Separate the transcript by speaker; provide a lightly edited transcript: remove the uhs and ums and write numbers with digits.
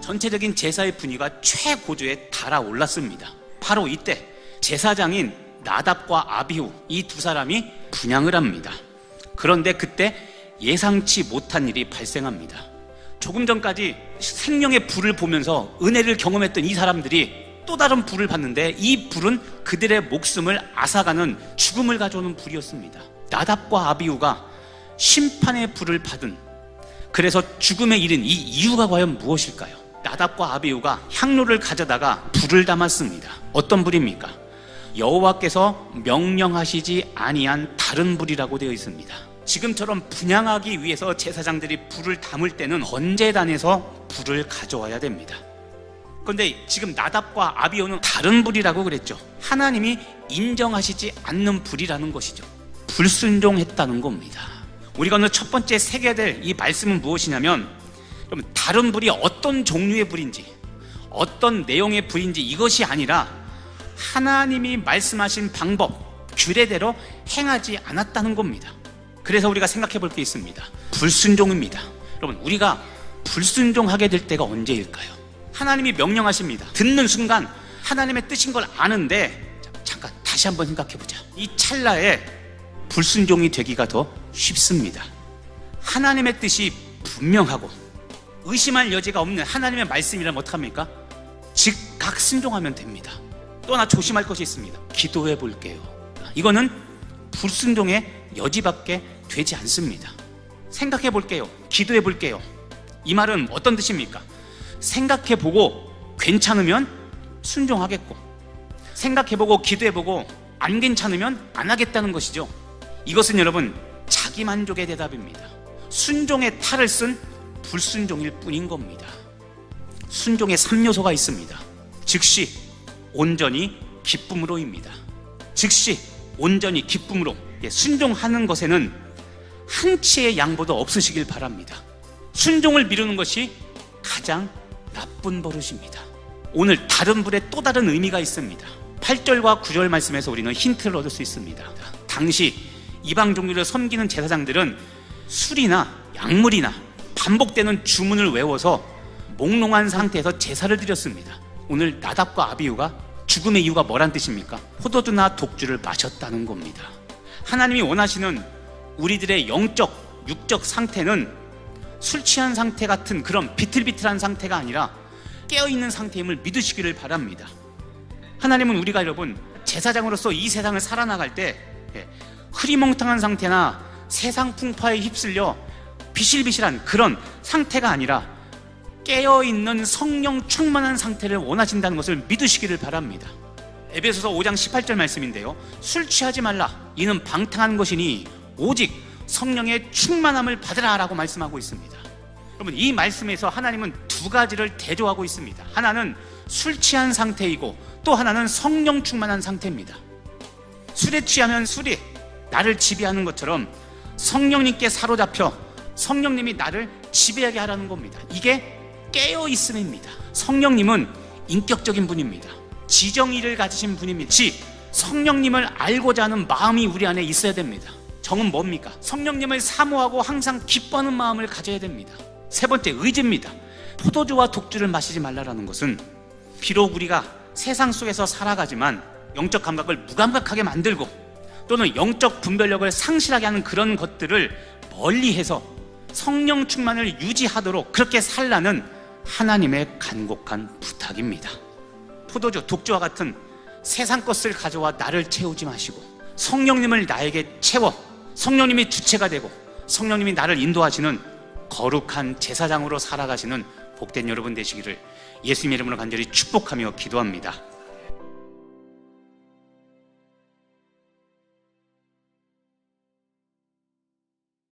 Speaker 1: 전체적인 제사의 분위기가 최고조에 달아올랐습니다. 바로 이때 제사장인 나답과 아비후, 이 두 사람이 분향을 합니다. 그런데 그때 예상치 못한 일이 발생합니다. 조금 전까지 생명의 불을 보면서 은혜를 경험했던 이 사람들이 또 다른 불을 봤는데, 이 불은 그들의 목숨을 앗아가는 죽음을 가져오는 불이었습니다. 나답과 아비후가 심판의 불을 받은, 그래서 죽음에 이른 이 이유가 과연 무엇일까요? 나답과 아비후가 향로를 가져다가 불을 담았습니다. 어떤 불입니까? 여호와께서 명령하시지 아니한 다른 불이라고 되어 있습니다. 지금처럼 분향하기 위해서 제사장들이 불을 담을 때는 번제단에서 불을 가져와야 됩니다. 그런데 지금 나답과 아비후는 다른 불이라고 그랬죠. 하나님이 인정하시지 않는 불이라는 것이죠. 불순종했다는 겁니다. 우리가 오늘 첫 번째 새겨야 될 이 말씀은 무엇이냐면, 여러분, 다른 불이 어떤 종류의 불인지, 어떤 내용의 불인지 이것이 아니라 하나님이 말씀하신 방법, 규례대로 행하지 않았다는 겁니다. 그래서 우리가 생각해 볼 게 있습니다. 불순종입니다. 여러분, 우리가 불순종하게 될 때가 언제일까요? 하나님이 명령하십니다. 듣는 순간 하나님의 뜻인 걸 아는데, 잠깐 다시 한번 생각해 보자. 이 찰나에 불순종이 되기가 더 쉽습니다. 하나님의 뜻이 분명하고 의심할 여지가 없는 하나님의 말씀이라면 어떡합니까? 즉각 순종하면 됩니다. 또 하나 조심할 것이 있습니다. 기도해 볼게요. 이거는 불순종의 여지밖에 되지 않습니다. 생각해 볼게요. 기도해 볼게요. 이 말은 어떤 뜻입니까? 생각해 보고 괜찮으면 순종하겠고, 생각해 보고 기도해 보고 안 괜찮으면 안 하겠다는 것이죠. 이것은 여러분 자기만족의 대답입니다. 순종의 탈을 쓴 불순종일 뿐인 겁니다. 순종의 3요소가 있습니다. 즉시 온전히 기쁨으로입니다. 즉시 온전히 기쁨으로. 순종하는 것에는 한치의 양보도 없으시길 바랍니다. 순종을 미루는 것이 가장 나쁜 버릇입니다. 오늘 다른 불에 또 다른 의미가 있습니다. 8절과 9절 말씀에서 우리는 힌트를 얻을 수 있습니다. 당시 이방 종교를 섬기는 제사장들은 술이나 약물이나 반복되는 주문을 외워서 몽롱한 상태에서 제사를 드렸습니다. 오늘 나답과 아비후가 죽음의 이유가 뭐란 뜻입니까? 포도주나 독주를 마셨다는 겁니다. 하나님이 원하시는 우리들의 영적, 육적 상태는 술 취한 상태 같은 그런 비틀비틀한 상태가 아니라 깨어있는 상태임을 믿으시기를 바랍니다. 하나님은 우리가 여러분 제사장으로서 이 세상을 살아나갈 때 흐리멍텅한 상태나 세상 풍파에 휩쓸려 비실비실한 그런 상태가 아니라 깨어있는 성령 충만한 상태를 원하신다는 것을 믿으시기를 바랍니다. 에베소서 5장 18절 말씀인데요, 술 취하지 말라, 이는 방탕한 것이니 오직 성령의 충만함을 받으라 라고 말씀하고 있습니다. 여러분, 이 말씀에서 하나님은 두 가지를 대조하고 있습니다. 하나는 술 취한 상태이고 또 하나는 성령 충만한 상태입니다. 술에 취하면 술이 나를 지배하는 것처럼 성령님께 사로잡혀 성령님이 나를 지배하게 하라는 겁니다. 이게 깨어있음입니다. 성령님은 인격적인 분입니다. 지정의를 가지신 분입니다. 즉 성령님을 알고자 하는 마음이 우리 안에 있어야 됩니다. 정은 뭡니까? 성령님을 사모하고 항상 기뻐하는 마음을 가져야 됩니다. 세 번째, 의지입니다. 포도주와 독주를 마시지 말라라는 것은 비록 우리가 세상 속에서 살아가지만 영적 감각을 무감각하게 만들고 또는 영적 분별력을 상실하게 하는 그런 것들을 멀리해서 성령 충만을 유지하도록 그렇게 살라는 하나님의 간곡한 부탁입니다. 포도주, 독주와 같은 세상 것을 가져와 나를 채우지 마시고 성령님을 나에게 채워 성령님이 주체가 되고 성령님이 나를 인도하시는 거룩한 제사장으로 살아가시는 복된 여러분 되시기를 예수님의 이름으로 간절히 축복하며 기도합니다.